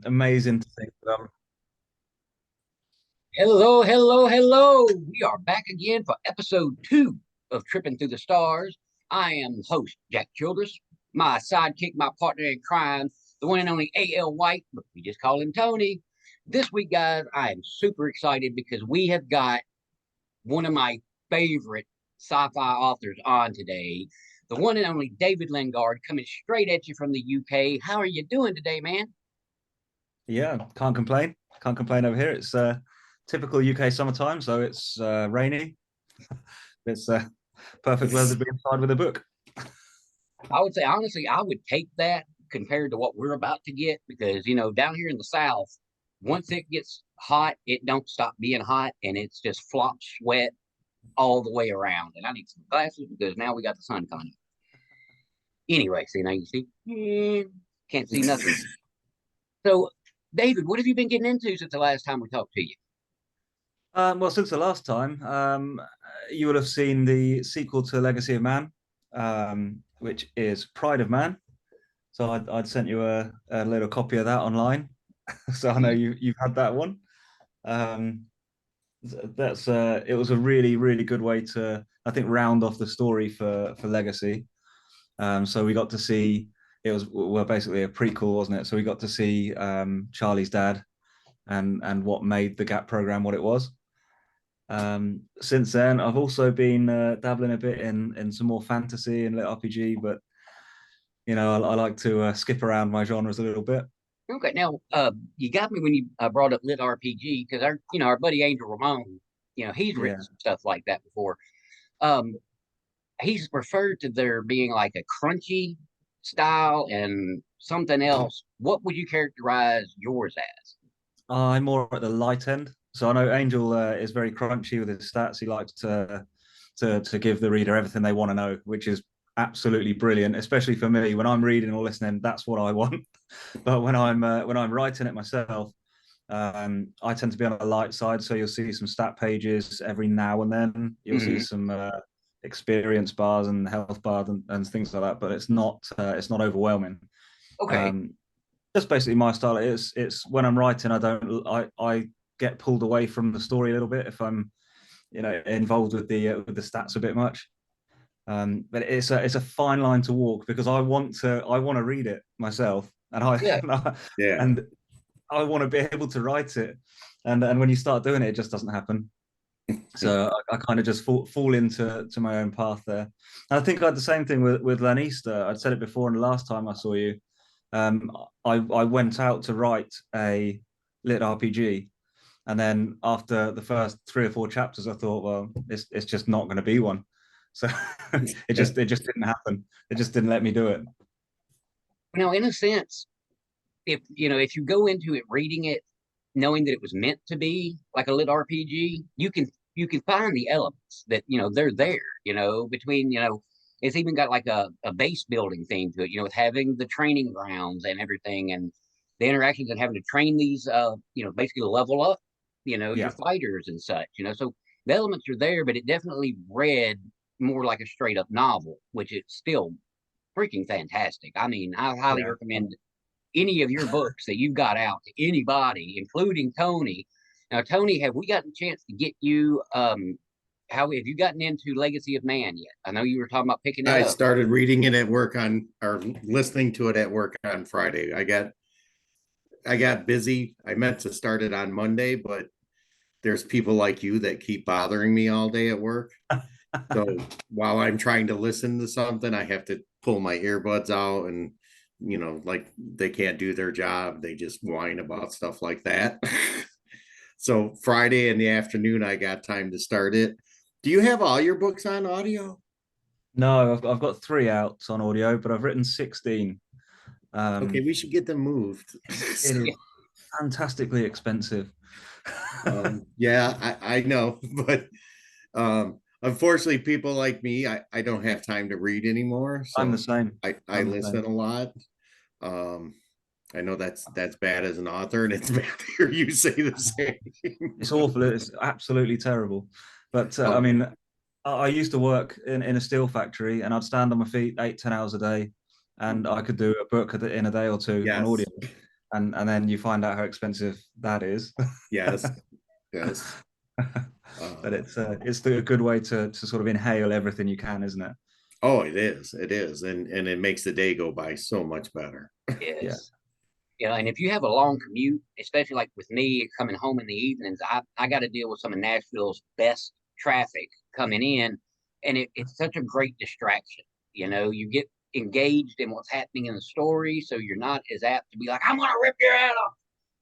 Amazing to think that Hello, hello, hello. We are back again for episode 2 of Tripping Through the Stars. I am the host, Jack Childress. My sidekick, my partner in crime, the one and only A.L. White, but we just call him Tony. This week, guys, I am super excited because we have got one of my favorite sci fi authors on today, the one and only David Lingard, coming straight at you from the UK. How are you doing today, man? yeah, can't complain. Can't complain over here. It's typical UK summertime, so it's rainy. It's perfect weather to be inside with a book. I would say honestly, I would take that compared to what we're about to get because down here in the South, once it gets hot, it don't stop being hot, and it's just flop sweat all the way around. And I need some glasses because now we got the sun coming. Anyway, see now you see, can't see nothing. So, David, what have you been getting into since the last time we talked to you? Well, since the last time, you will have seen the sequel to Legacy of Man, which is Pride of Man. So I'd sent you a little copy of that online. So I know you've had that one. Um, that's it was a really good way to, I think, round off the story for Legacy. So we got to see, it was, well, basically a prequel, wasn't it? So we got to see Charlie's dad and what made the Gap program what it was. Since then, I've also been dabbling a bit in some more fantasy and lit RPG, but I like to skip around my genres a little bit. Okay, now you got me when you brought up lit RPG because our buddy Angel Ramon, he's written Yeah. some stuff like that before. Um, he's referred to there being like a crunchy style and something else. What would you characterize yours as? I'm more at the light end. So I know Angel is very crunchy with his stats. He likes to give the reader everything they want to know, which is absolutely brilliant, especially for me when I'm reading or listening. That's what I want. But when I'm writing it myself, I tend to be on the light side. So you'll see some stat pages every now and then. You'll see Hmm. some experience bars and health bars and things like that. But it's not overwhelming. Okay. Um, that's basically my style. It's when I'm writing, I get pulled away from the story a little bit if I'm involved with the stats a bit much. But it's a fine line to walk because I want to read it myself, and Yeah. Yeah. and I want to be able to write it, and when you start doing it, it just doesn't happen. So I kind of just fall into my own path there. And I think I had the same thing with Lanista. I'd said it before, and the last time I saw you, um, I went out to write a lit RPG, and then after the first 3 or 4 chapters, I thought, well, it's just not going to be one. So it just didn't happen. It just didn't let me do it. Now, in a sense, if you go into it reading it, knowing that it was meant to be like a lit RPG, you can find the elements that they're there. Between it's even got like a base building theme to it. With having the training grounds and everything, and the interactions and having to train these, basically level up, your Yeah, fighters and such. So the elements are there, but it definitely read more like a straight up novel, which is still freaking fantastic. I mean, I highly yeah. recommend any of your books that you've got out to anybody, including Tony. Now, Tony, have we gotten a chance to get you? How have you gotten into Legacy of Man yet? I know you were talking about picking it I up. started reading it at work on or listening to it at work on Friday. I got busy. I meant to start it on Monday, but there's people like you that keep bothering me all day at work. So while I'm trying to listen to something, I have to pull my earbuds out and like they can't do their job. They just whine about stuff like that. So Friday in the afternoon, I got time to start it. Do you have all your books on audio? No, I've got three out on audio, but I've written 16. Okay, Um, we should get them moved. it is fantastically expensive. Yeah, I know, but unfortunately, people like me, I don't have time to read anymore, I'm the so same. I I'm the listen same. a lot. Um, I know that's bad as an author, and it's bad to hear you say the same. It's awful. It's absolutely terrible. But I Oh, mean, I used to work in a steel factory, and I'd stand on my feet 8, 10 hours a day, and I could do a book in a day or two on yes. audio. and then you find out how expensive that is. Yes, yes. But it's a good way to sort of inhale everything you can, isn't it? Oh, it is, and it makes the day go by so much better. Yeah. Yes. Yeah, and if you have a long commute, especially like with me coming home in the evenings, I got to deal with some of Nashville's best traffic coming in, and it's such a great distraction. You know, you get engaged in what's happening in the story, so you're not as apt to be like, "I'm gonna rip your head off."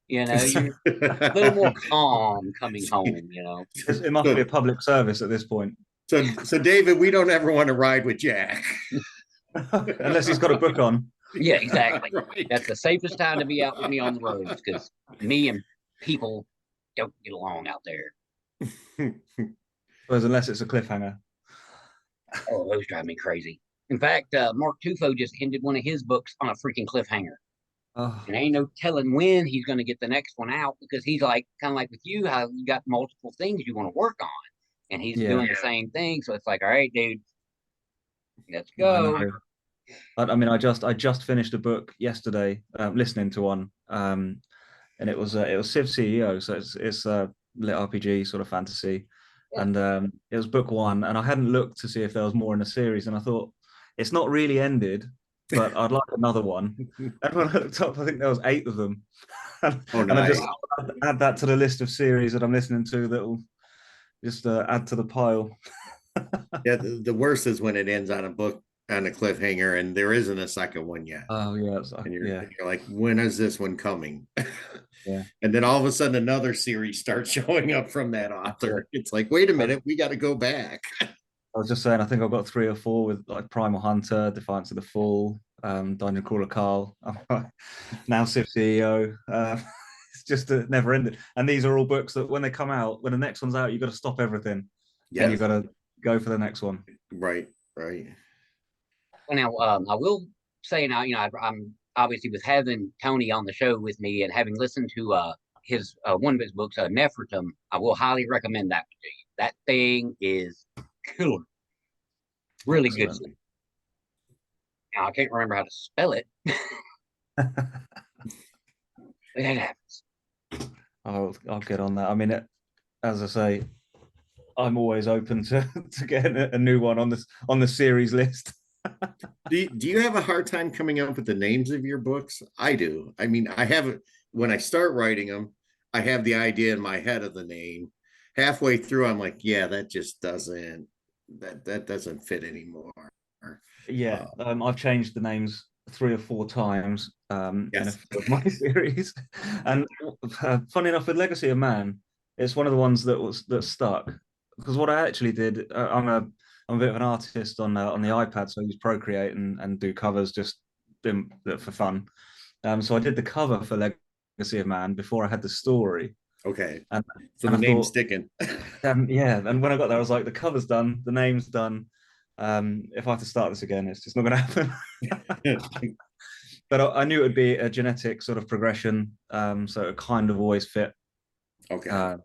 You know, you're a little more calm coming home. You know. It must be a public service at this point. So David, we don't ever want to ride with Jack. Unless he's got a book on. Yeah, exactly. Right. That's the safest time to be out with me on the roads because me and people don't get along out there. Whereas unless it's a cliffhanger. Oh, those drive me crazy. In fact, Mark Tufo just ended one of his books on a freaking cliffhanger. Oh, And ain't no telling when he's going to get the next one out because he's like, kind of like with you, how you got multiple things you want to work on. And he's yeah. doing the same thing. So it's like, all right, dude, let's I go. know. I mean, I just finished a book yesterday, listening to one, and it was Civ CEO, so it's a lit RPG sort of fantasy, Yeah. and it was book one, and I hadn't looked to see if there was more in the series, and I thought it's not really ended, but I'd like another one. And when I looked up, I think there was 8 of them, and, Oh, and I just nice. add that to the list of series that I'm listening to that will just add to the pile. Yeah, the worst is when it ends on a book on a cliffhanger and there isn't a second one yet. Oh yeah, And yeah, you're like, when is this one coming? yeah. And then all of a sudden another series starts showing up from that author. It's like, wait a minute, we got to go back. I was just saying, I think I've got 3 or 4 with like Primal Hunter, Defiance of the Fall, Dungeon Crawler Carl, now Civ CEO. It's just never ended. And these are all books that when they come out, when the next one's out, you've got to stop everything and you've Yes. got to go for the next one. Right, right. Well, now, I will say now, I'm obviously with having Tony on the show with me and having listened to his one of his books, Nefertum, I will highly recommend that to you. That thing is killer, really good. Excellent. Now, I can't remember how to spell it. It happens. I'll get on that. I mean, as I say, I'm always open to getting a new one on the series list. Do you have a hard time coming up with the names of your books? I do. I mean, I have when I start writing them, I have the idea in my head of the name. Halfway through, I'm like, yeah, that just that doesn't fit anymore. Yeah, I've changed the names 3 or 4 times in a Yes. few of my series, and funny enough, with Legacy of Man, it's one of the ones that stuck because what I actually did, I'm a bit of an artist on the iPad, so I use Procreate and do covers just for fun. So I did the cover for Legacy of Man before I had the story, Okay. and So and the I name's thought, sticking. yeah, and when I got there, I was like, the cover's done, the name's done. If I have to start this again, it's just not going to happen. But I knew it would be a genetic sort of progression, so it kind of always fit. Okay.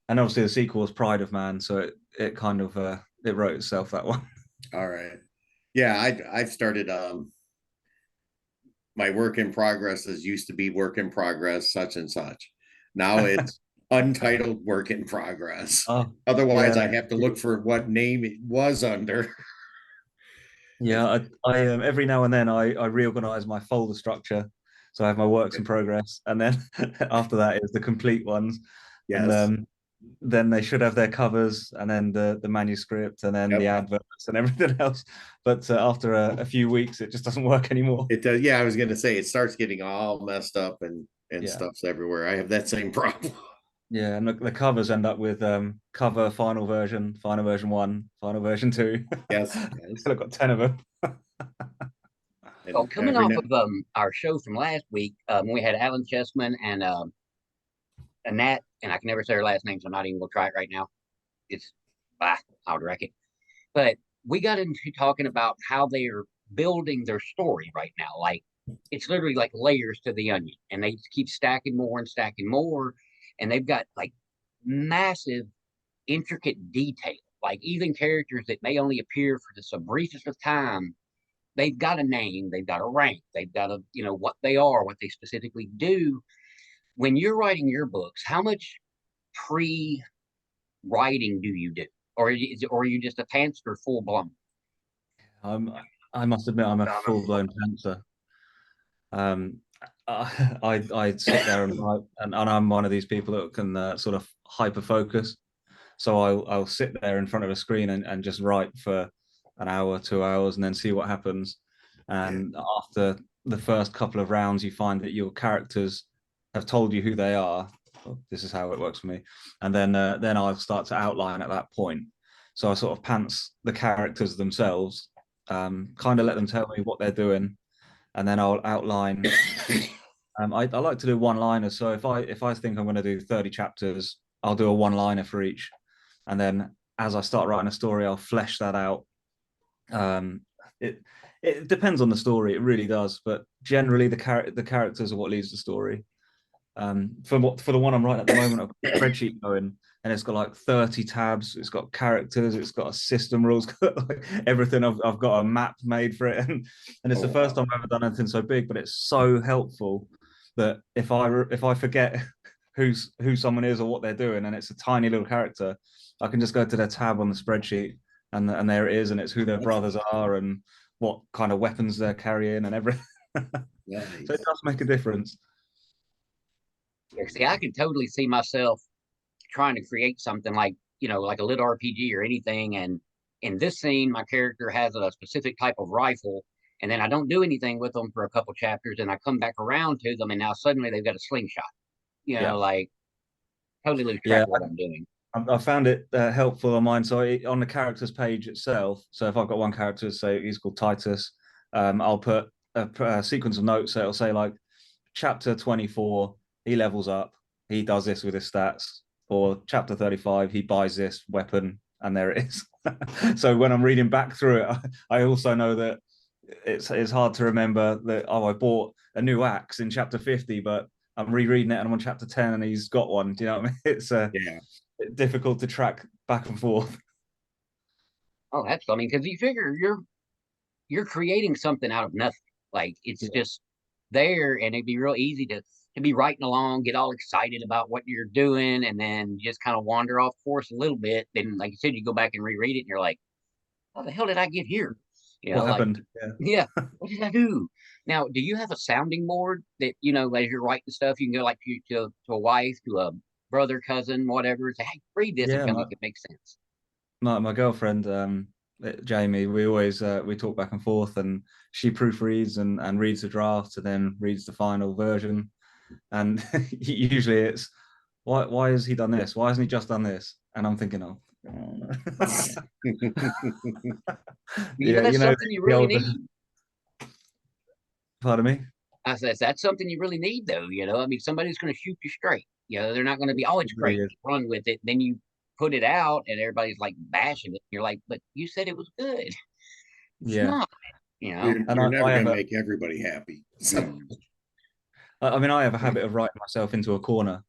And obviously, the sequel was Pride of Man, so it kind of it wrote itself, that one. All right. Yeah, I've started my work in progress is used to be work in progress, such and such. Now it's untitled work in progress. Oh, Otherwise, yeah, I have to look for what name it was under. yeah. I every now and then I reorganize my folder structure, so I have my works in progress, and then after that is the complete ones, and Yes. then they should have their covers, and then the manuscript, and then the Yep. adverts and everything else. But after a few weeks, it just doesn't work anymore. It does. Yeah, I was gonna say it starts getting all messed up and Yeah. stuff's everywhere. I have that same problem. Yeah, and the covers end up with cover final version 1, final version 2. Yes, yes. I've got 10 of them. Well, And coming every off now, of our show from last week, we had Alan Chessman and Annette, and I can never say her last name, so I'm not even gonna try it right now. It's I'll direct it. But we got into talking about how they are building their story right now. Like it's literally like layers to the onion, and they just keep stacking more and stacking more, and they've got like massive, intricate detail. Like even characters that may only appear for the briefest of time they've got a name, they've got a rank, they've got a, what they are, what they specifically do. When you're writing your books, how much pre-writing do you do? Or are you just a pantser full blown? I'm, I must admit, I'm a full-blown pantser. Um, I sit there and write, and I'm one of these people that can sort of hyper focus. So I'll sit there in front of a screen and just write for an hour, 2 hours, and then see what happens. And after the first couple of rounds, you find that your characters have told you who they are. Well, this is how it works for me. And then I'll start to outline at that point. So I sort of pants the characters themselves, kind of let them tell me what they're doing, and then I'll outline. I like to do one-liners. So if I think I'm going to do 30 chapters, I'll do a one-liner for each, and then as I start writing a story, I'll flesh that out. Um, it it depends on the story, it really does, but generally the characters are what leads the story. For the one I'm writing at the moment, I've got a spreadsheet going, and it's got like 30 tabs. It's got characters, it's got a system rules, got like everything. I've got a map made for it, and it's the first time I've ever done anything so big. But it's so helpful that if I forget who someone is or what they're doing, and it's a tiny little character, I can just go to their tab on the spreadsheet, and there it is, and it's who their brothers are and what kind of weapons they're carrying and everything. Nice. So it does make a difference. Yeah, see, I can totally see myself trying to create something like, like a lit RPG or anything. And in this scene, my character has a specific type of rifle, and then I don't do anything with them for a couple chapters, and I come back around to them, and now suddenly they've got a slingshot. Yeah. Like totally lose track Yeah, of what I'm doing. I found it helpful on mine. So on the characters page itself, so if I've got one character, say he's called Titus, I'll put a sequence of notes. So it'll say like chapter 24, he levels up, he does this with his stats, or chapter 35, he buys this weapon, and there it is. So when I'm reading back through it, I also know that it's hard to remember that, oh, I bought a new axe in chapter 50, but I'm rereading it and I'm on chapter 10 and he's got one. Do you know what I mean? It's Yeah. difficult to track back and forth. Oh, that's, I mean, because you figure you're creating something out of nothing. Like it's Yeah. just there, and it'd be real easy to be writing along, get all excited about what you're doing, and then just kind of wander off course a little bit. Then, like you said, you go back and reread it, and you're like, "How the hell did I get here?" What Like, happened? Yeah. yeah, what did I do? Now, do you have a sounding board that as you're writing stuff, you can go like to a wife, to a brother, cousin, whatever, and say, "Hey, read this and Yeah, tell me if it makes sense." my girlfriend, Jamie, we always we talk back and forth, and she proofreads and reads the draft and then reads the final version. And usually it's, why has he done this? Why hasn't he just done this? And I'm thinking, oh, yeah, That's something you the really old, need. pardon me. I says that's something you really need, though. I mean, somebody's going to shoot you straight. They're not going to be, oh, it's It really great, is. run with it. Then you put it out, and everybody's like bashing it. You're like, but you said it was good. It's Yeah, not. and You're never I have gonna a, make everybody happy. So Mm. I mean, I have a habit of writing myself into a corner.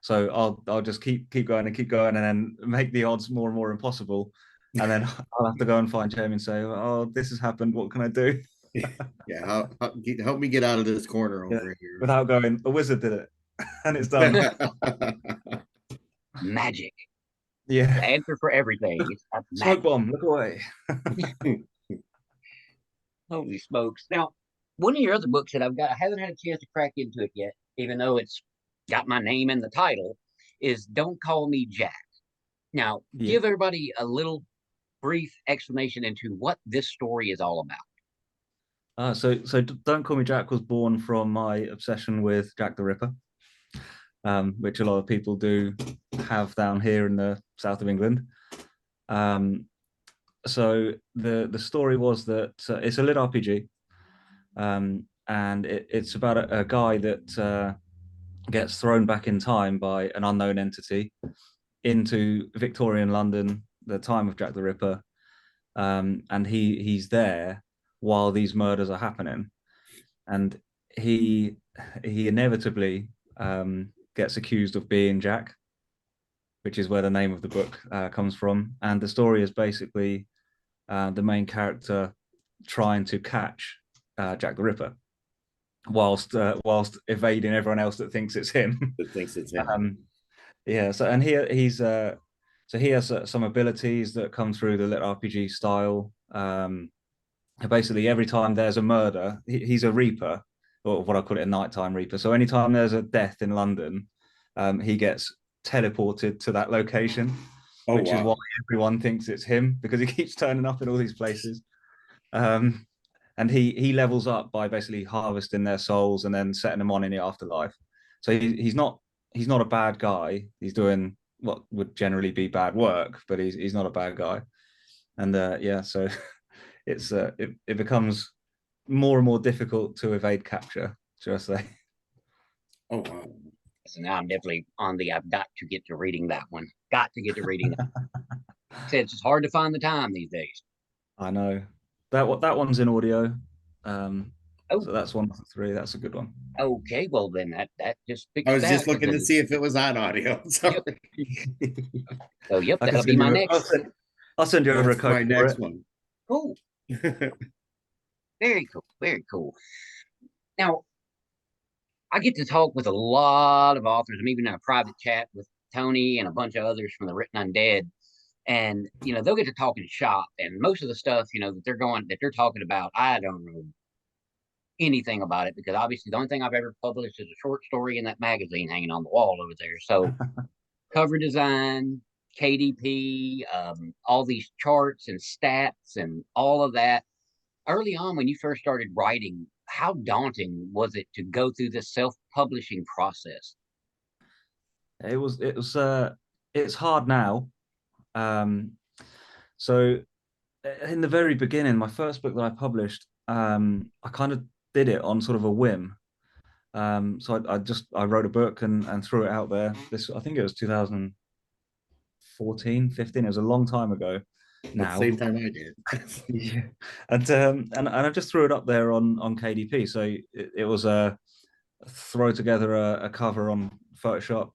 So I'll just keep going and keep going, and then make the odds more and more impossible. And then I'll have to go and find Jamie and say, "Oh, this has happened. What can I do?" yeah, help me get out of this corner Yeah, over here. without going, a wizard did it, and it's done. Magic. The Yeah, answer for everything. It's not smoke magic. bomb. Look away. Holy smokes. Now, one of your other books that I haven't had a chance to crack into it yet, even though it's got my name in the title, is Don't Call Me Jack. Now, Yeah. give everybody a little brief explanation into what this story is all about. So Don't Call Me Jack was born from my obsession with Jack the Ripper, which a lot of people do have down here in the south of England. Um, so the story was that it's a lit RPG, and it's about a guy that gets thrown back in time by an unknown entity into Victorian London, the time of Jack the Ripper, and he's there while these murders are happening, and he he inevitably gets accused of being Jack, which is where the name of the book comes from. And the story is basically the main character trying to catch Jack the Ripper, whilst evading everyone else that thinks it's him. That thinks it's him. Yeah. So and so he has some abilities that come through the lit RPG style. Basically, every time there's a murder, he's a Reaper, or what I call it, a nighttime Reaper. So anytime there's a death in London, he gets teleported to that location, which is why everyone thinks it's him, because he keeps turning up in all these places. And he levels up by basically harvesting their souls and then setting them on in the afterlife. So he's not a bad guy. He's doing what would generally be bad work, but he's not a bad guy. And yeah, so it becomes more and more difficult to evade capture, should I say? Oh wow! So now I'm definitely on the. I've got to get to reading that one. Got to get to reading that. Said it's hard to find the time these days. I know that one's in audio. Oh, So that's 1 of 3. That's a good one. okay. Well, then that just fixed I was that. just looking to see if it was on audio. Sorry. Yep. So, yep, I can that'll be send my you. next. I'll send you over a That's my code for next it. one. Cool. Very cool. Very cool. Now, I get to talk with a lot of authors. I'm even in a private chat with Tony and a bunch of others from the Written Undead. And, they'll get to talking shop. And most of the stuff, that they're talking about, I don't know anything about it, because obviously the only thing I've ever published is a short story in that magazine hanging on the wall over there. So cover design, KDP, all these charts and stats and all of that. Early on, when you first started writing, how daunting was it to go through this self-publishing process? It's hard now. So in the very beginning, my first book that I published, I kind of did it on sort of a whim. So I wrote a book and threw it out there. I think it was 2014, 15. It was a long time ago now. Same time I did. Yeah. And I just threw it up there on KDP. So it was a throw together a cover on Photoshop,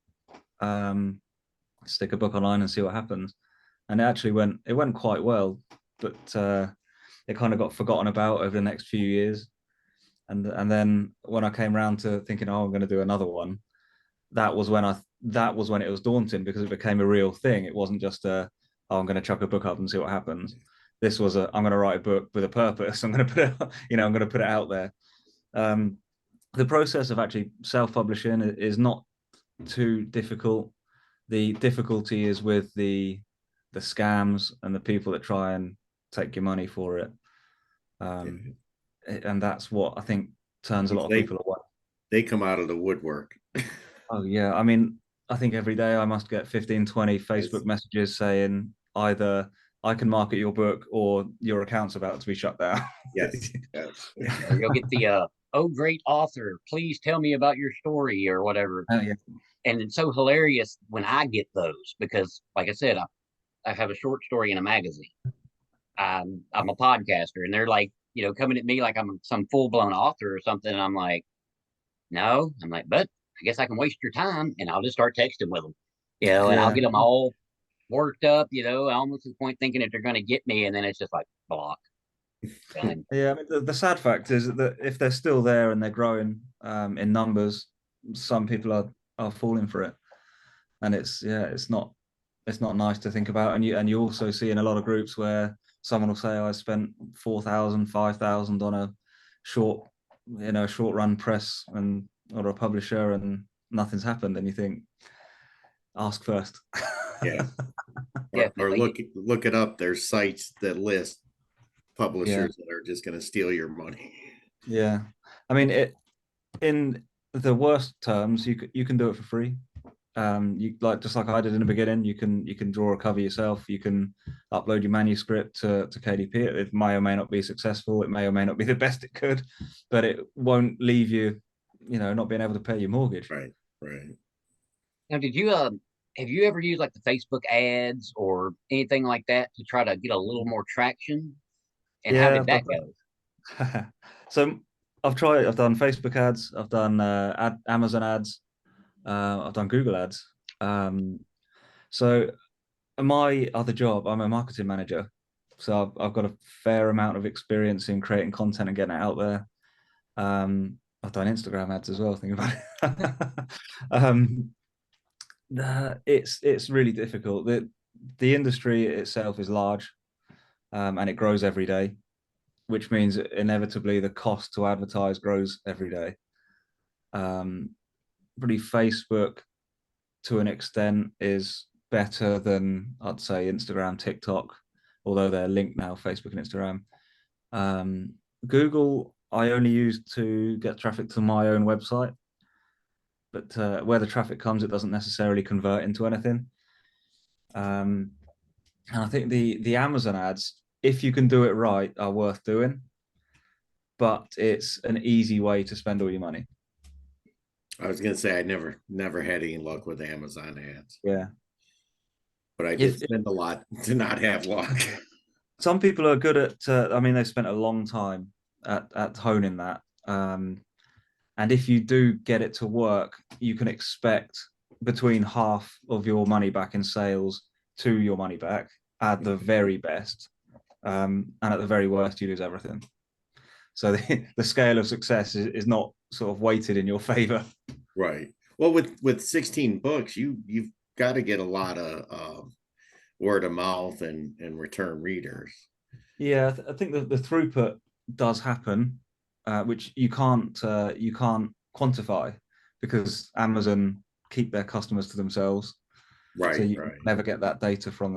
stick a book online and see what happens. And it went quite well, but it kind of got forgotten about over the next few years. And then when I came around to thinking, oh, I'm going to do another one, that was when it was daunting, because it became a real thing. It wasn't just oh, I'm going to chuck a book up and see what happens. This was I'm going to write a book with a purpose. I'm going to put it, I'm going to put it out there. The process of actually self-publishing is not too difficult. The difficulty is with the scams and the people that try and take your money for it. And that's what I think turns a lot of people away. They come out of the woodwork. Oh yeah, I mean, I think every day I must get 15, 20 Facebook messages saying either I can market your book or your account's about to be shut down. Yes. Or you'll get the oh, great author, please tell me about your story or whatever. Oh, yeah. And it's so hilarious when I get those, because, like I said, I have a short story in a magazine. I'm a podcaster, and they're like, coming at me like I'm some full-blown author or something. And I'm like, no. I'm like, but I guess I can waste your time, and I'll just start texting with them, and I'll get them all worked up, almost to the point thinking that they're going to get me, and then it's just like block. Done. Yeah, I mean, the sad fact is that if they're still there and they're growing in numbers, some people are falling for it, and it's not nice to think about. And you also see in a lot of groups where someone will say, oh, I spent 4,000, 5,000 on a short run press or a publisher, and nothing's happened. And you think, ask first. Yeah. Or look it up. There's sites that list publishers that are just going to steal your money. Yeah. I mean, in the worst terms, you can do it for free. You just like I did in the beginning, you can draw a cover yourself, you can upload your manuscript to KDP. It may or may not be successful, it may or may not be the best it could, but it won't leave you not being able to pay your mortgage. Right. Now, have you ever used like the Facebook ads or anything like that to try to get a little more traction? And how did that go? So I've done Facebook ads, I've done Amazon ads, I've done Google ads. So my other job, I'm a marketing manager. So I've got a fair amount of experience in creating content and getting it out there. I've done Instagram ads as well. Think about it. um, it's really difficult. The industry itself is large, and it grows every day, which means inevitably the cost to advertise grows every day. Pretty Facebook to an extent is better than I'd say Instagram, TikTok, although they're linked now, Facebook and Instagram. Google, I only use to get traffic to my own website, but where the traffic comes, it doesn't necessarily convert into anything. And I think the Amazon ads, if you can do it right, are worth doing, but it's an easy way to spend all your money. I was gonna say I never had any luck with Amazon ads, Yeah. but I did If spend a lot to not have luck. some people are good at, I mean, they've spent a long time at honing that. And if you do get it to work, you can expect between half of your money back in sales to your money back at the very best. And at the very worst, you lose everything. So the scale of success is not sort of weighted in your favor. Right. Well, with 16 books, you've got to get a lot of word of mouth and return readers. Yeah, I think the throughput does happen, which you can't quantify because Amazon keep their customers to themselves, so Right, you right. never get that data from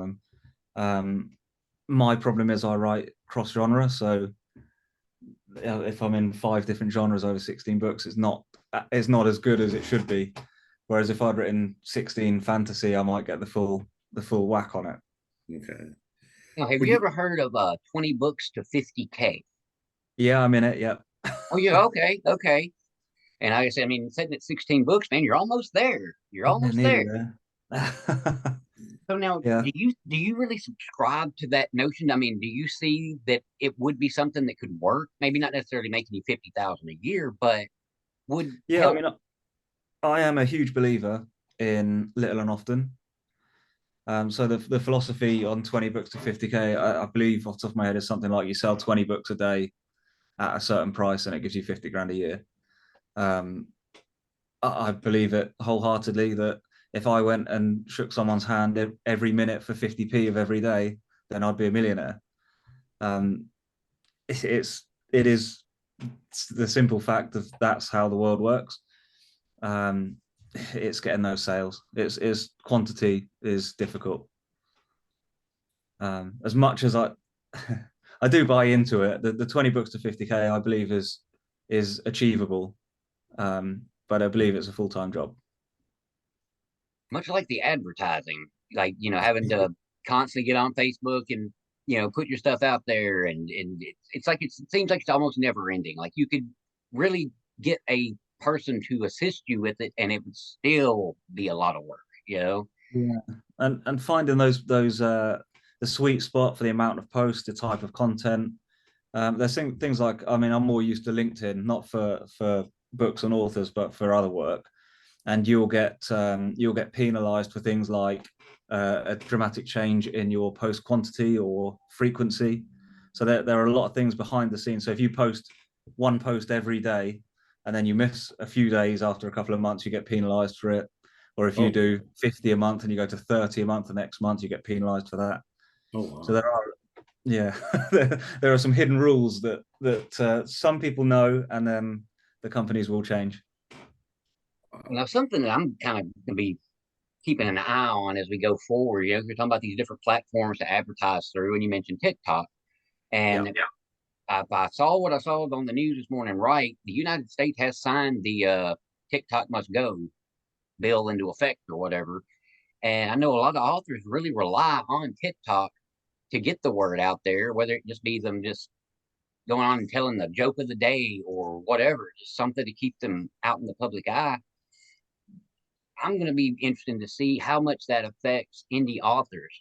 them. My problem is I write cross genre, so if I'm in 5 different genres over 16 books, it's not as good as it should be. Whereas if I'd written 16 fantasy, I might get the full whack on it. Okay. Now, have Would you you, ever heard of 20 books to 50K? Yeah, I'm in it. Yeah. Oh, yeah, okay, okay. And like I said, I mean, sitting at 16 books, man, you're almost there. You're Yeah, almost nearly there. there. So now, Yeah. do you really subscribe to that notion? I mean, do you see that it would be something that could work? Maybe not necessarily making you 50,000 a year, but would Yeah, I help. mean, I am a huge believer in little and often. So the philosophy on 20 books to 50K, I believe off the top of my head is something like you sell 20 books a day at a certain price and it gives you 50 grand a year. Um, I believe it wholeheartedly that if I went and shook someone's hand every minute for 50p of every day, then I'd be a millionaire. Um, it is the simple fact of that's how the world works. Um, it's getting those sales. It's quantity is difficult. As much as I I do buy into it, the 20 books to 50K I believe is achievable. But I believe it's a full-time job. Much like the advertising, like having to constantly get on Facebook and put your stuff out there, and it's like it seems like it's almost never ending. Like you could really get a person to assist you with it, and it would still be a lot of work. Yeah. And finding those the sweet spot for the amount of posts, the type of content. There's things like, I mean, I'm more used to LinkedIn, not for books and authors, but for other work. And you'll get penalized for things like a dramatic change in your post quantity or frequency. So there are a lot of things behind the scenes. So if you post one post every day and then you miss a few days after a couple of months, you get penalized for it. Or if you oh, do 50 a month and you go to 30 a month the next month, you get penalized for that. oh So wow. there are, yeah, there are some hidden rules that some people know, and then the companies will change. Now, something that I'm kind of going to be keeping an eye on as we go forward. You're talking about these different platforms to advertise through, and you mentioned TikTok. Yeah. And if I saw what I saw on the news this morning, right, the United States has signed the TikTok must go bill into effect or whatever. And I know a lot of authors really rely on TikTok to get the word out there, whether it just be them just going on and telling the joke of the day or whatever, just something to keep them out in the public eye. I'm going to be interested to see how much that affects indie authors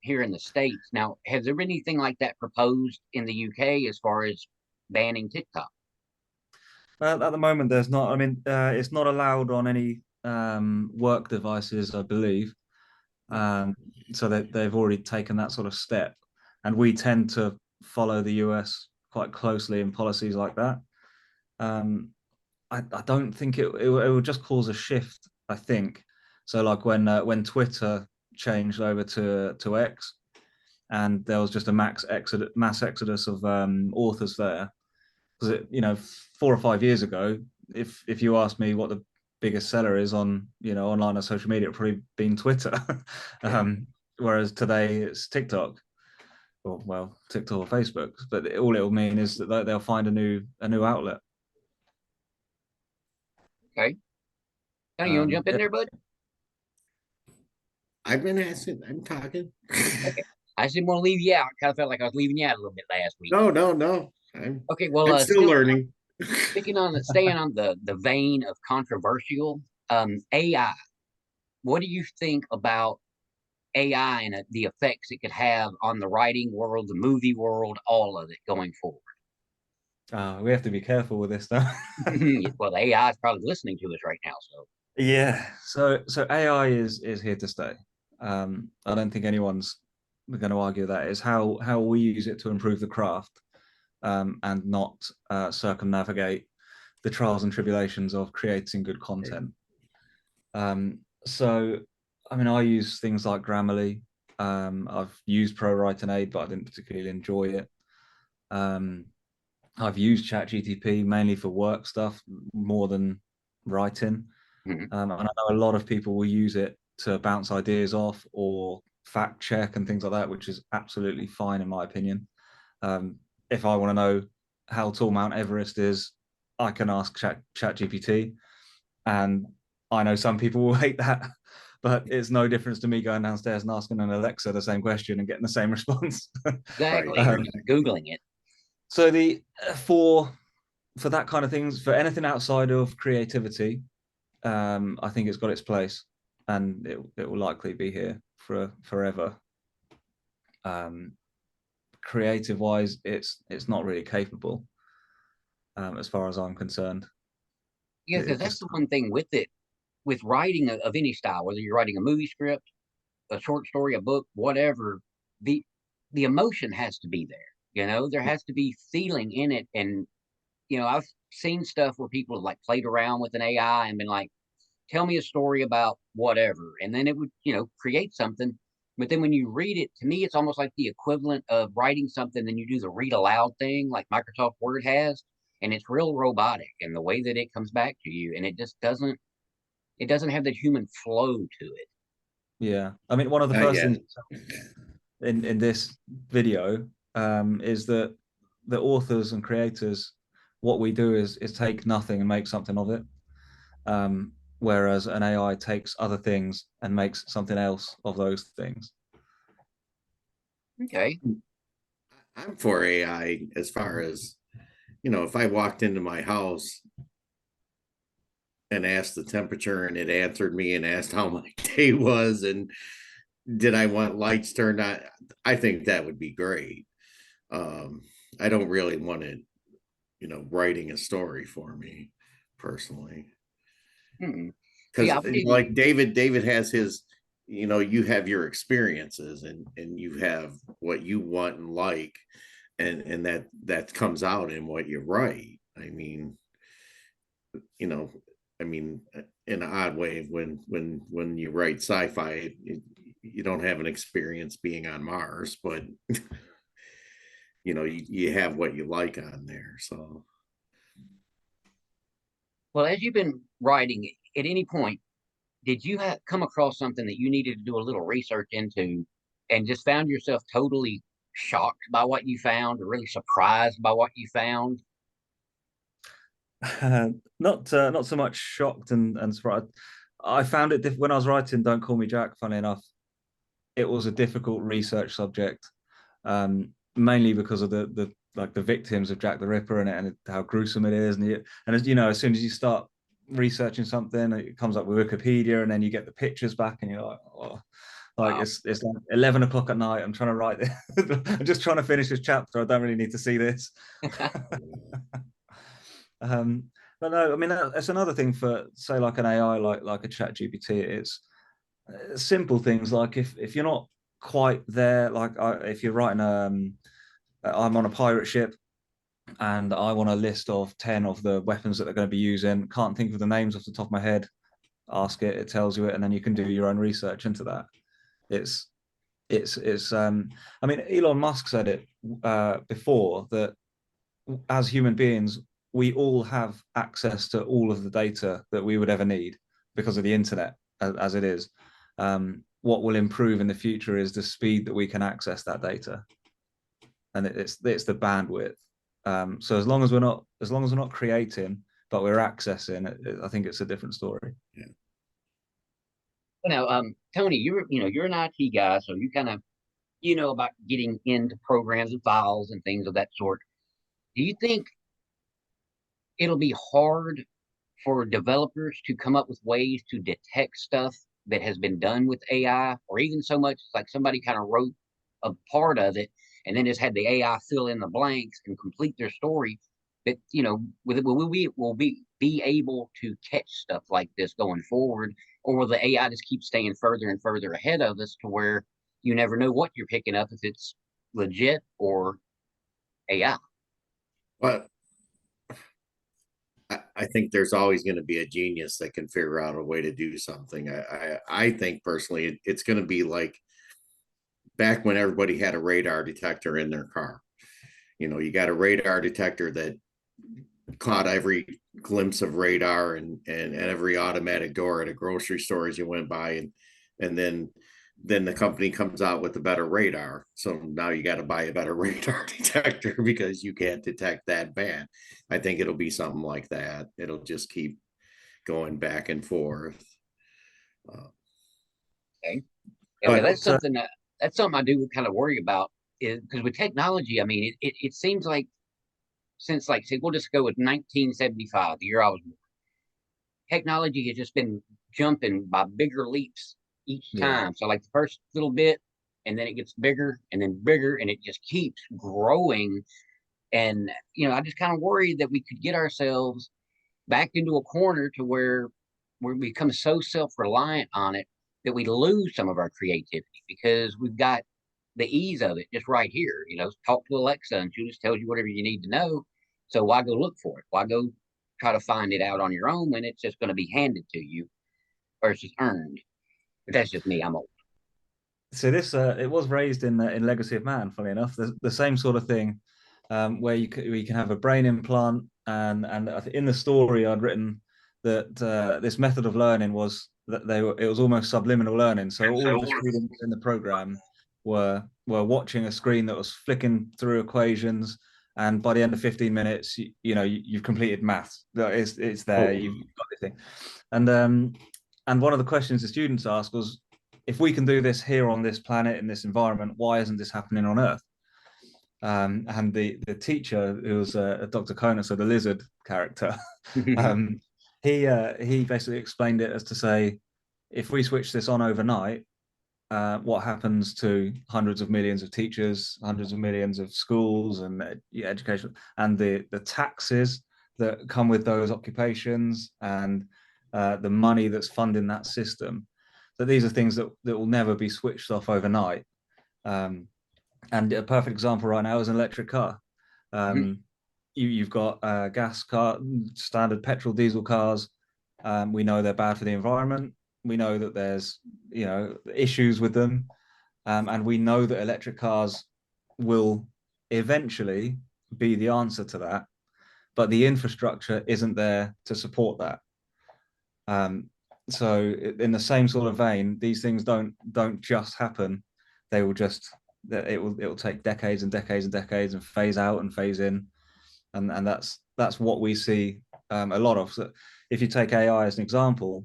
here in the States. Now, has there been anything like that proposed in the UK as far as banning TikTok? At the moment, there's not. I mean, it's not allowed on any work devices, I believe. Um, so they've already taken that sort of step. and we tend to follow the US quite closely in policies like that. I don't think it will just cause a shift, I think. So like when Twitter changed over to X, and there was just a mass exodus of authors there, because 4 or 5 years ago, if you asked me what the biggest seller is on online or social media, it'd probably been Twitter. Whereas today it's TikTok, or well, TikTok or Facebook. But all it will mean is that they'll find a new outlet. Okay. Now you want to jump in there, bud? I've been asking, I'm talking. Okay. I just didn't want to leave you out. Kind of felt like I was leaving you out a little bit last week. No. Okay, well, I'm still learning. Staying on the vein of controversial, AI. What do you think about AI and the effects it could have on the writing world, the movie world, all of it going forward? We have to be careful with this though. Well, the AI is probably listening to us right now, so Yeah. So AI is here to stay. I don't think anyone's going to argue that. Is how we use it to improve the craft, and not circumnavigate the trials and tribulations of creating good content. So, I mean, I use things like Grammarly. I've used ProWriting Aid, but I didn't particularly enjoy it. I've used ChatGTP mainly for work stuff more than writing. Mhm. And I know a lot of people will use it to bounce ideas off or fact check and things like that, which is absolutely fine in my opinion. If I want to know how tall Mount Everest is, I can ask ChatGPT, and I know some people will hate that, but it's no difference to me going downstairs and asking an Alexa the same question and getting the same response. Exactly. Right. Or just Googling it. So the for that kind of things, for anything outside of creativity, I think it's got its place, and it will likely be here for forever. Creative wise, it's not really capable, as far as I'm concerned. Yeah, It because that's just the one thing with it, with writing of any style, whether you're writing a movie script, a short story, a book, whatever, the the emotion has to be there. There has to be feeling in it. And I've seen stuff where people have like played around with an AI and been like, tell me a story about whatever. And then it would, create something. But then when you read it, to me, it's almost like the equivalent of writing something, then you do the read aloud thing like Microsoft Word has. And it's real robotic in the way that it comes back to you. And it doesn't have that human flow to it. yeah. I mean, one of the Not first yet. things in this video, is that the authors and creators, what we do is take nothing and make something of it. Whereas an AI takes other things and makes something else of those things. Okay. I'm for AI as far as, if I walked into my house and asked the temperature and it answered me and asked how my day was and did I want lights turned on, I think that would be great. I don't really want it, writing a story for me personally. Hmm. See, Because I've been like David has his, you have your experiences and you have what you want and like, and that comes out in what you write. You know, in an odd way, when you write sci-fi, you don't have an experience being on Mars, but you have what you like on there. So well, as you've been writing, at any point, did you come across something that you needed to do a little research into and just found yourself totally shocked by what you found or really surprised by what you found? Not so much shocked and surprised. I found it when I was writing "Don't Call Me Jack." Funny enough, it was a difficult research subject, mainly because of the like the victims of Jack the Ripper and how gruesome it is, and as you know, as soon as you start researching something, it comes up with Wikipedia, and then you get the pictures back, and you're like, oh, like Wow. it's like 11 o'clock at night. I'm trying to write this. I'm just trying to finish this chapter. I don't really need to see this. um, but no, I mean that's another thing for say like an AI like a Chat GPT. It's simple things like if you're not quite there. Like if you're writing, I'm on a pirate ship and I want a list of 10 of the weapons that they're going to be using. Can't think of the names off the top of my head. Ask it, it tells you it, and then you can do your own research into that. It's I mean, Elon Musk said it before, that as human beings, we all have access to all of the data that we would ever need because of the internet as it is. What will improve in the future is the speed that we can access that data, and it's the bandwidth. So as long as we're not creating, but we're accessing, I think it's a different story. Yeah. Now, Tony, you're an IT guy, so you kind of about getting into programs and files and things of that sort. Do you think it'll be hard for developers to come up with ways to detect stuff that has been done with AI, or even so much like somebody kind of wrote a part of it and then just had the AI fill in the blanks and complete their story? That will we be able to catch stuff like this going forward, or will the AI just keep staying further and further ahead of us to where you never know what you're picking up if it's legit or AI? But I think there's always going to be a genius that can figure out a way to do something. I think personally it's going to be like back when everybody had a radar detector in their car. You got a radar detector that caught every glimpse of radar and every automatic door at a grocery store as you went by, and then the company comes out with a better radar. So now you got to buy a better radar detector because you can't detect that bad. I think it'll be something like that. It'll just keep going back and forth. Okay. Yeah, well, But that's something I do kind of worry about, is because with technology, I mean, it seems like since, like, say, we'll just go with 1975, the year I was born, technology has just been jumping by bigger leaps each Yeah. time. So like the first little bit, and then it gets bigger and then bigger, and it just keeps growing. And I just kind of worry that we could get ourselves back into a corner to where we become so self-reliant on it that we lose some of our creativity because we've got the ease of it just right here. Talk to Alexa and she just tells you whatever you need to know. So why go look for it? Why go try to find it out on your own when it's just going to be handed to you versus earned? But that's just me. I'm old. So this it was raised in Legacy of Man, funny enough, the same sort of thing, where you can have a brain implant, and in the story I'd written that this method of learning was that it was almost subliminal learning. So all of the students in the program were watching a screen that was flicking through equations, and by the end of 15 minutes, you've completed maths. It's there. You've got the thing, and one of the questions the students asked was, if we can do this here on this planet in this environment, why isn't this happening on Earth? And the teacher, who was Dr. Kona, so the lizard character, he basically explained it as to say, if we switch this on overnight, what happens to hundreds of millions of teachers, hundreds of millions of schools and education, and the taxes that come with those occupations, and the money that's funding that system. That these are things that will never be switched off overnight. And a perfect example right now is an electric car. You've got gas car, standard petrol, diesel cars. We know they're bad for the environment. We know that there's issues with them, and we know that electric cars will eventually be the answer to that, but the infrastructure isn't there to support that. So in the same sort of vein, these things don't just happen. They will just it will take decades and decades and decades and phase out and phase in, and that's what we see a lot of. So if you take AI as an example,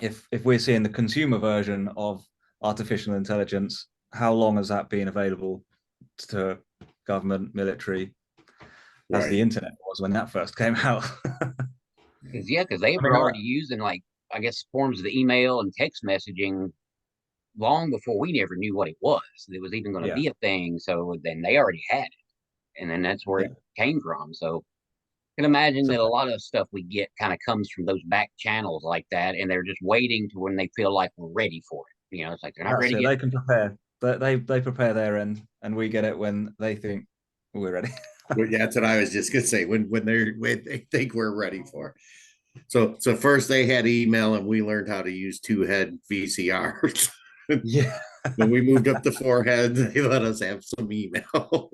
if we're seeing the consumer version of artificial intelligence, how long has that been available to government, military, as the internet was when that first came out? Because they were already using, like, I guess, forms of the email and text messaging long before we never knew what it was. It was even going to be a thing. So then they already had it, and then that's where it came from. So I can imagine that a lot of stuff we get kind of comes from those back channels like that, and they're just waiting to when they feel like we're ready for it. It's like they're not ready yet. They can prepare. They prepare their end, and we get it when they think we're ready. Well, yeah, that's what I was just gonna say. When they think we're ready for. So first they had email, and we learned how to use two-head VCRs. Yeah. When we moved up to four-head, they let us have some email.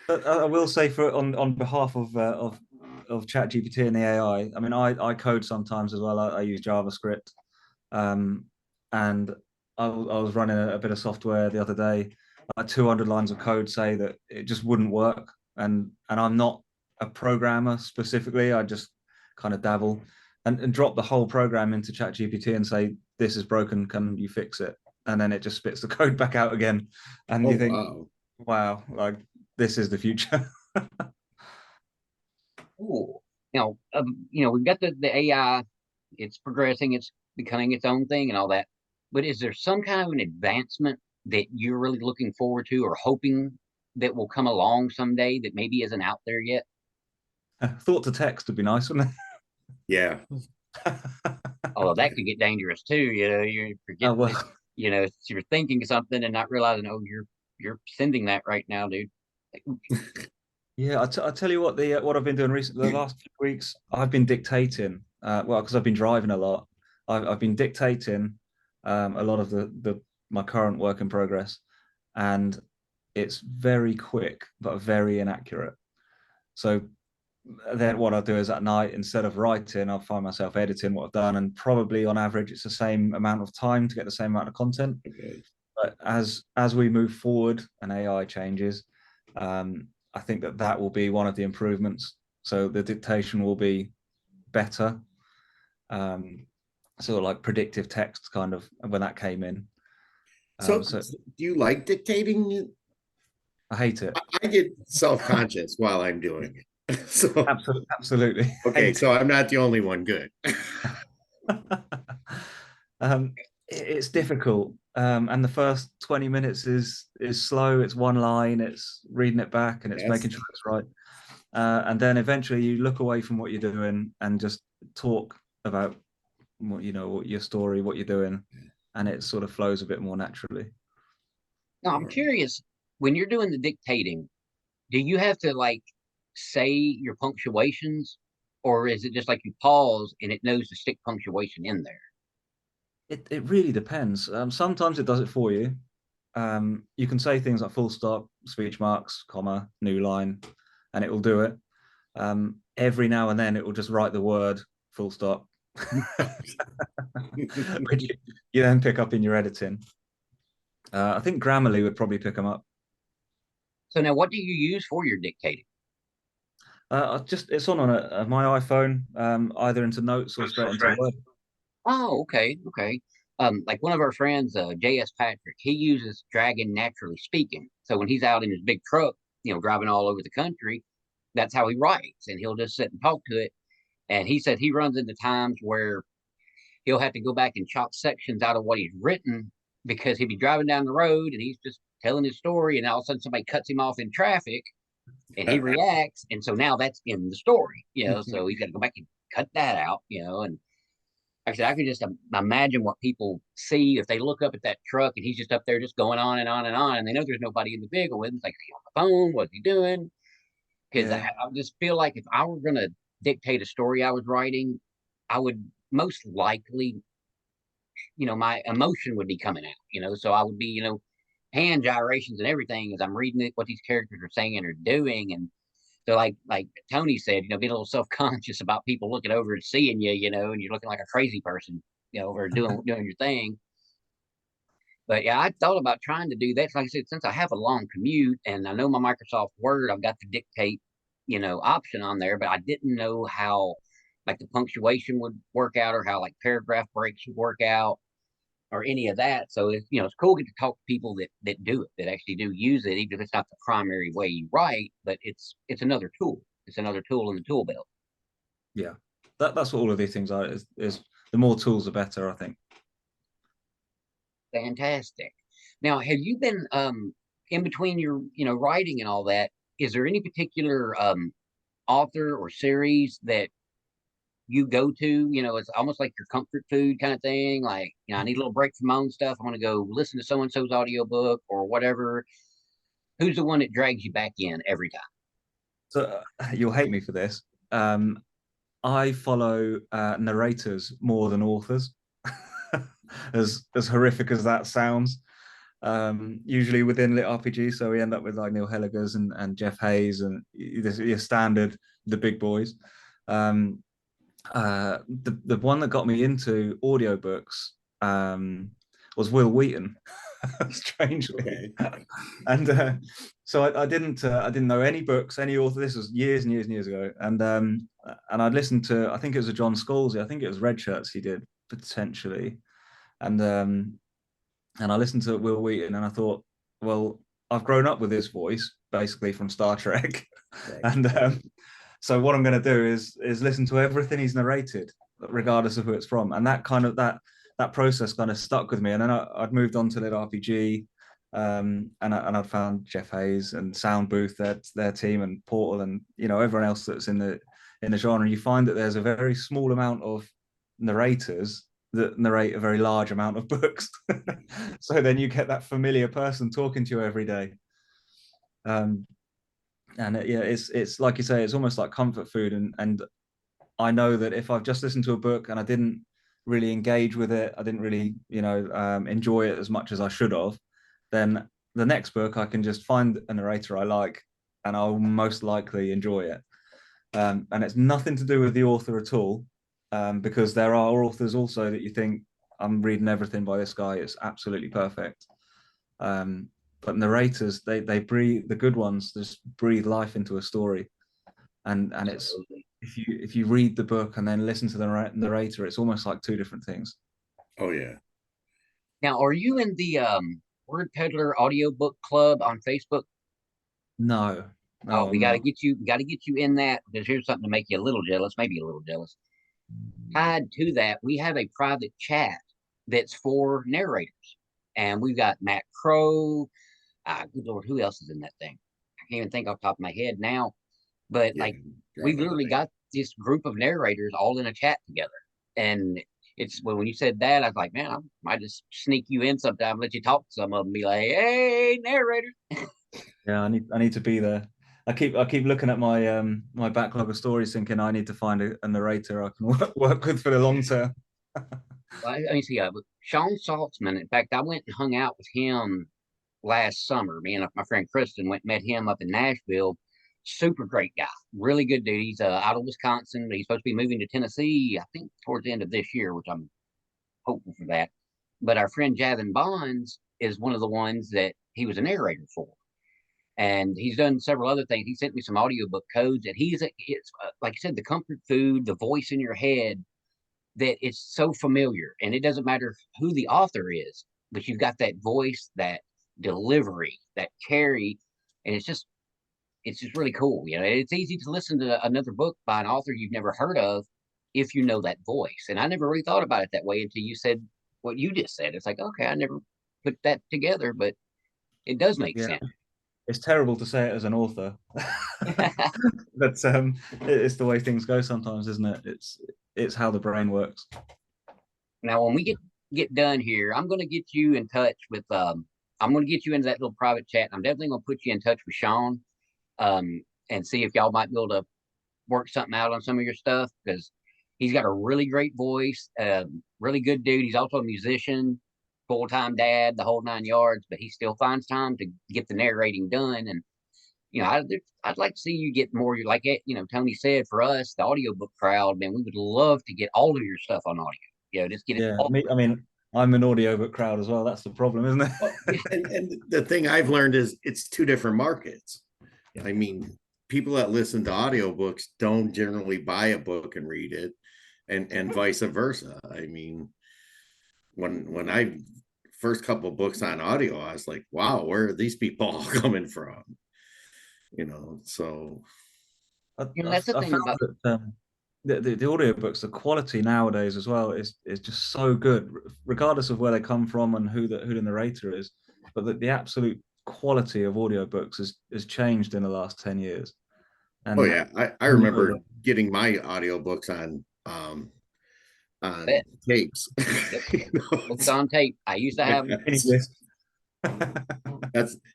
But I will say for on behalf of ChatGPT and the AI. I mean, I code sometimes as well. I use JavaScript, um, and I was running a bit of software the other day. 200 lines of code say that it just wouldn't work, and I'm not a programmer specifically. I just kind of dabble and drop the whole program into ChatGPT and say, "This is broken. Can you fix it?" And then it just spits the code back out again, and Oh, you think, wow. "Wow, like this is the future." Cool. We've got the AI. It's progressing. It's becoming its own thing and all that. But is there some kind of an advancement that you're really looking forward to or hoping that will come along someday that maybe isn't out there yet? Thought to text would be nice, wouldn't Yeah. it? Although that could get dangerous too. You forget Oh that, well, you're thinking something and not realizing, oh, you're sending that right now, dude. yeah. I tell you what, the what I've been doing recently, the last few weeks, I've been dictating. Well, because I've been driving a lot, I've been dictating a lot of the my current work in progress, and it's very quick but very inaccurate. So then what I'll do is at night, instead of writing, I'll find myself editing what I've done, and probably on average, it's the same amount of time to get the same amount of content. Okay. But as we move forward and AI changes, I think that will be one of the improvements. So the dictation will be better. Sort of like predictive text, kind of when that came in. So So do you like dictating? I hate it. I get self-conscious while I'm doing it. So Absolutely okay, hate so I'm not the only one. Good. it. It's difficult, and the first 20 minutes is slow. It's one line. It's reading it back, and it's Yes. making sure it's right. And then eventually you look away from what you're doing and just talk about what your story, what you're doing, and it sort of flows a bit more naturally. Now, I'm curious, when you're doing the dictating, do you have to like say your punctuations, or is it just like you pause and it knows to stick punctuation in there? It really depends. Sometimes it does it for you. You can say things like full stop, speech marks, comma, new line, and it will do it. Every now and then it will just write the word full stop, which you then pick up in your editing. I think Grammarly would probably pick them up. So now, what do you use for your dictating? It's on my iPhone, either into notes or straight into Word. Oh, okay, okay. Like one of our friends, J.S. Patrick, he uses Dragon Naturally Speaking. So when he's out in his big truck, driving all over the country, that's how he writes, and he'll just sit and talk to it. And he said he runs into times where he'll have to go back and chop sections out of what he's written because he'll be driving down the road and he's just telling his story, and all of a sudden somebody cuts him off in traffic, and he reacts, and so now that's in the story, so he's got to go back and cut that out, and like I said, I could just imagine what people see if they look up at that truck and he's just up there just going on and on and on, and they know there's nobody in the vehicle with him. It's like, is he on the phone? What's he doing? Because I, Yeah, I just feel like if I were going to dictate a story I was writing, I would most likely, my emotion would be coming out, so I would be, hand gyrations and everything as I'm reading it, what these characters are saying or doing. And so like Tony said, being a little self-conscious about people looking over and seeing you, and you're looking like a crazy person, over doing your thing. But yeah, I thought about trying to do that. Like I said, since I have a long commute and I know my Microsoft Word, I've got the dictate, option on there, but I didn't know how like the punctuation would work out or how like paragraph breaks would work out or any of that. So it's cool to get to talk to people that do it, that actually do use it, even if it's not the primary way you write, but it's another tool. It's another tool in the tool belt. yeah. That's what all of these things are. Is the more tools, the better, I think. Fantastic. Now, have you been in between your writing and all that? Is there any particular author or series that you go to? You know, it's almost like your comfort food kind of thing. Like, I need a little break from my own stuff. I want to go listen to so and so's audiobook or whatever. Who's the one that drags you back in every time? So you'll hate me for this. I follow narrators more than authors, as horrific as that sounds. Usually within lit RPG, so we end up with like Neil Helligers and Jeff Hayes and your standard, the big boys. The one that got me into audiobooks was Will Wheaton, strangely. Okay. And so I didn't know any books, any author. This was years and years and years ago, and I'd listened to, I think it was a John Scalzi, I think it was Red Shirts he did potentially, and I listened to Will Wheaton, and I thought, well, I've grown up with his voice basically from Star Trek, Right. and so what I'm going to do is listen to everything he's narrated, regardless of who it's from, and that process kind of stuck with me. And then I'd moved on to lit RPG, and I'd found Jeff Hayes and Sound Booth, their team, and Portal, and everyone else that's in the genre. You find that there's a very small amount of narrators that narrate a very large amount of books. So then you get that familiar person talking to you every day. It's like you say, it's almost like comfort food. And I know that if I've just listened to a book and I didn't really engage with it, I didn't really, enjoy it as much as I should have, then the next book I can just find a narrator I like, and I'll most likely enjoy it. And it's nothing to do with the author at all, because there are authors also that you think, I'm reading everything by this guy, it's absolutely perfect. But narrators, they breathe, the good ones just breathe life into a story, and it's, if you read the book and then listen to the narrator, it's almost like two different things. Oh yeah. Now, are you in the Word Peddler audiobook club on Facebook? No, Oh, no, I'm not. we got to get you in that, because here's something to make you a little jealous, maybe a little jealous. Tied to that, we have a private chat that's for narrators, and we've got Matt Crow. Good Lord, who else is in that thing? I can't even think off the top of my head now. But Yeah, like, we've literally got this group of narrators all in a chat together, and it's when you said that, I was like, man, I might just sneak you in sometime, let you talk to some of them, be like, hey, narrator. Yeah, I need to be there. I keep looking at my backlog of stories, thinking I need to find a narrator I can work with for the long term. Let me see. Sean Saltzman. In fact, I went and hung out with him last summer. Me and my friend Kristen went and met him up in Nashville. Super great guy, really good dude. He's out of Wisconsin, but he's supposed to be moving to Tennessee, I think, towards the end of this year, which I'm hopeful for that. But our friend Javin Bonds is one of the ones that he was a narrator for, and he's done several other things. He sent me some audiobook codes, and it's like I said, the comfort food, the voice in your head, that it's so familiar, and it doesn't matter who the author is, but you've got that voice, that delivery, that carry, and it's just really cool. It's easy to listen to another book by an author you've never heard of if you know that voice. And I never really thought about it that way until you said what you just said. It's like, okay, I never put that together, but it does make Yeah, sense. it's terrible to say it as an author, but it's the way things go sometimes, isn't it? It's how the brain works. Now, when we get done here, I'm going to get you in touch with I'm going to get you into that little private chat. I'm definitely going to put you in touch with Sean, and see if y'all might be able to work something out on some of your stuff, because he's got a really great voice, really good dude. He's also a musician, full-time dad, the whole 9 yards, but he still finds time to get the narrating done. And I'd like to see you get more, like Tony said, for us, the audiobook crowd, man, we would love to get all of your stuff on audio. Just get it Yeah, all. I mean, I'm an audiobook crowd as well. That's the problem, isn't it? Well, and the thing I've learned is it's two different markets. Yeah. I mean, people that listen to audiobooks don't generally buy a book and read it, and vice versa. I mean, when I first couple of books on audio, I was like, wow, where are these people all coming from? So That's the I thing found about. that the audiobooks, the quality nowadays as well is just so good, regardless of where they come from and who the narrator is. But the absolute quality of audiobooks has changed in the last 10 years. oh And yeah, I remember getting my audiobooks on um, Bet. on tapes. Yep. You know, Books on tape. I used to have them.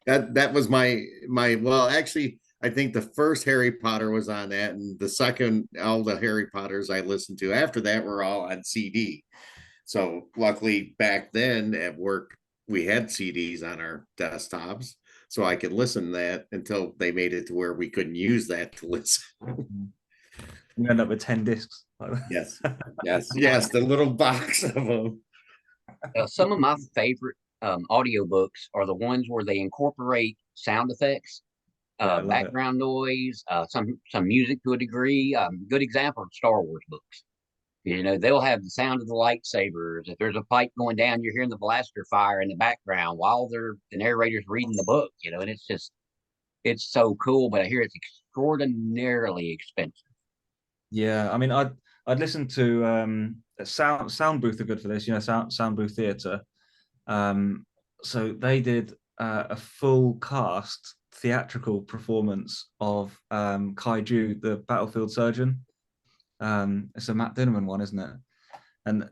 that was my well, actually, I think the first Harry Potter was on that, and the second, all the Harry Potters I listened to after that were all on CD. So luckily back then at work we had CDs on our desktops, so I could listen to that until they made it to where we couldn't use that to listen. You end up with 10 discs. Yes, yes, the little box of them. Some of my favorite audiobooks are the ones where they incorporate sound effects, Yeah, I love it. background noise, some music to a degree. Good example of Star Wars books. You know, they'll have the sound of the lightsabers. If there's a fight going down, you're hearing the blaster fire in the background while the narrator's reading the book. You know, and it's so cool. But I hear it's extraordinarily expensive. Yeah, I mean, I'd listen to sound booth are good for this. You know, sound booth theatre. Um, so they did a full cast theatrical performance of Kaiju, the battlefield surgeon. It's a Matt Dinnerman one, isn't it? And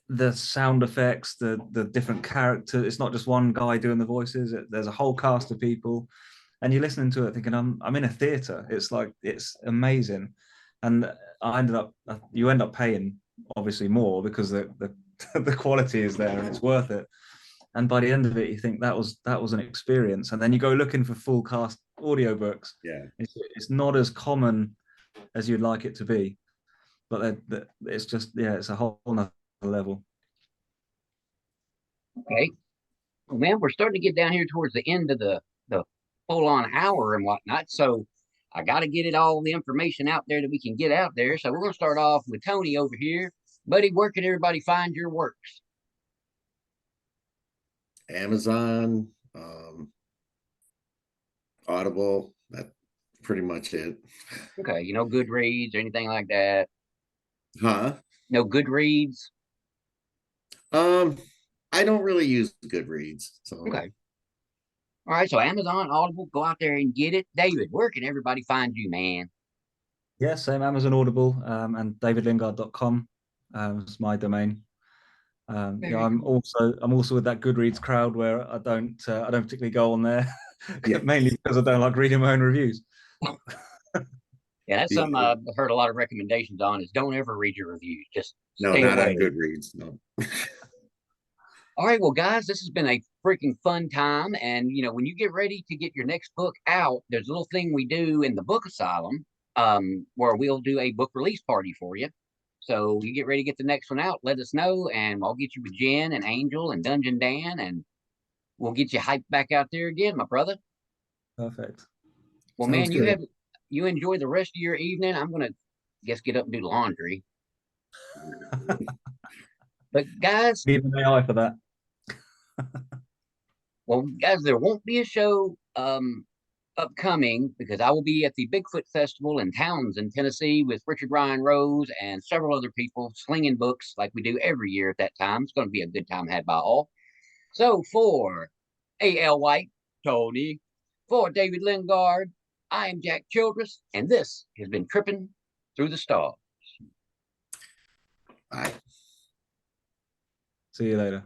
the sound effects, the different characters. It's not just one guy doing the voices. There's a whole cast of people, and you're listening to it thinking, I'm in a theater. It's like it's amazing, and you end up paying obviously more because the quality is there and it's worth it. And by the end of it, you think that was an experience. And then you go looking for full cast audiobooks. Yeah, It's not as common as you'd like it to be, but it's just it's a whole nother level. Okay, well, man, we're starting to get down here towards the end of the full on hour and whatnot. So I got to get it all the information out there that we can get out there. So we're going to start off with Tony over here, buddy. Where can everybody find your works? Amazon, Audible. That's pretty much it. Okay, you know, Goodreads or anything like that? Huh? No Goodreads. Um, I don't really use Goodreads, so Okay. All right, so Amazon, Audible, go out there and get it. David, where can everybody find you, man? Yeah, same Amazon Audible and davidlingard.com is my domain. Yeah, Very cool. I'm also with that Goodreads crowd where I don't particularly go on there, yeah. mainly because I don't like reading my own reviews. Yeah, that's something The- I've heard a lot of recommendations on is don't ever read your reviews. Just no, stay not on away. Goodreads. No. All right, well, guys, this has been a freaking fun time. And, you know, when you get ready to get your next book out, there's a little thing we do in the book asylum where we'll do a book release party for you. So you get ready to get the next one out, let us know, and I'll get you with Jen and Angel and Dungeon Dan, and we'll get you hyped back out there again, my brother. Perfect. Well, Sounds man, good. you enjoy the rest of your evening. I'm gonna guess get up and do laundry. But guys, Need an AI for that. well, guys, there won't be a show upcoming because I will be at the Bigfoot Festival in Townsend, Tennessee, with Richard Ryan Rose and several other people slinging books like we do every year at that time. It's going to be a good time had by all. So for A.L. White, Tony, for David Lingard, I am Jack Childress, and this has been Tripping Through the Stars. Bye. See you later.